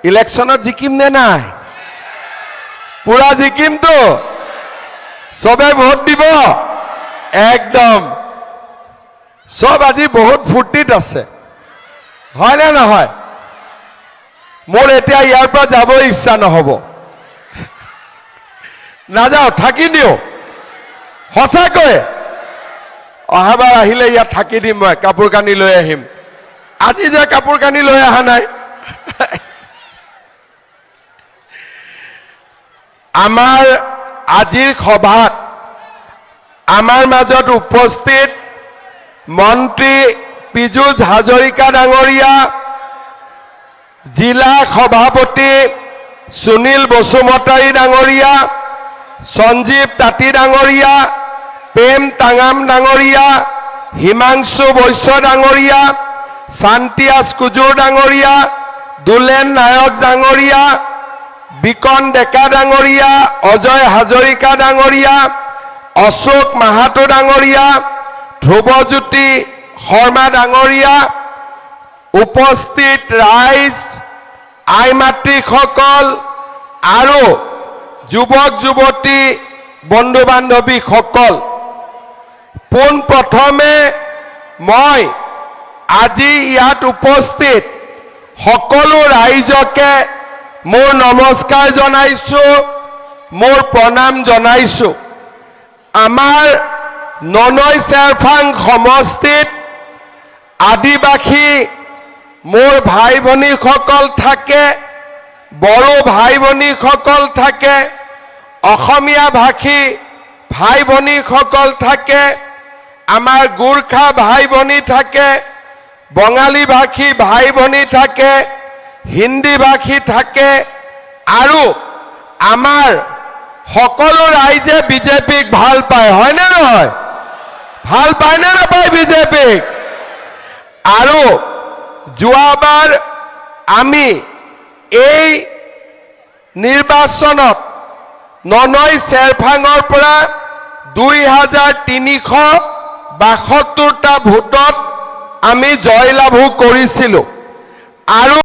ইলেকশনত জিকিম নে নাই? পুৰা জিকিম তো? সবে ভোট দিব একদম। সব আজি বহুত ফূৰ্তিত আছে, হয় নে নহয়? মোৰ এতিয়া ইয়াৰ পৰা যাব ইচ্ছা নহব, নাযাওঁ, থাকি দিওঁ। সঁচাকৈ অহাবাৰ আহিলে ইয়াত থাকি দিম, মই কাপোৰ কানি লৈ আহিম। আজি যে কাপোৰ কানি লৈ অহা নাই। আমাৰ আজিৰ সভাত আমাৰ মাজত উপস্থিত মন্ত্ৰী পীযুষ হাজৰিকা ডাঙৰীয়া, জিলা সভাপতি সুনীল বসুমতাৰী ডাঙৰীয়া, সঞ্জীৱ তাঁতী ডাঙৰীয়া, প্ৰেম টাঙাম ডাঙৰীয়া, হিমাংশু বৈশ্য ডাঙৰীয়া, শান্তিয়াজ কুজুৰ ডাঙৰীয়া, দুলেন নায়ক ডাঙৰীয়া, বিকন ডেকা ডাঙৰীয়া, অজয় হাজৰিকা ডাঙৰীয়া, অশোক মাহাতো ডাঙৰীয়া, ধ্ৰুৱজ্যোতি শৰ্মা ডাঙৰীয়া, উপস্থিত ৰাইজ, আই মাতৃসকল আৰু যুৱক যুৱতী বন্ধু বান্ধৱীসকল, পোনপ্ৰথমে মই আজি ইয়াত উপস্থিত সকলো ৰাইজকে মোৰ নমস্কাৰ জনাইছো, মোৰ প্ৰণাম জনাইছো। আমাৰ ননৈ চেৰফাং সমষ্টিত আদিবাসী মোৰ ভাই ভনীসকল থাকে, বড়ো ভাই ভনীসকল থাকে, অসমীয়া ভাষী ভাই ভনীসকল থাকে, আমাৰ গোৰ্খা ভাই ভনী থাকে, বঙালী ভাষী ভাই ভনী থাকে, হিন্দী ভাষী থাকে, আৰু আমাৰ সকলো ৰাইজে বিজেপিক ভাল পায়, হয় নে নহয়? ভাল পায় নে নাপায় বিজেপিক? আৰু যোৱাবাৰ আমি এই নিৰ্বাচনত ননৈ চেৰফাঙৰ পৰা 2372টা ভোটত আমি জয়লাভো কৰিছিলোঁ। আৰু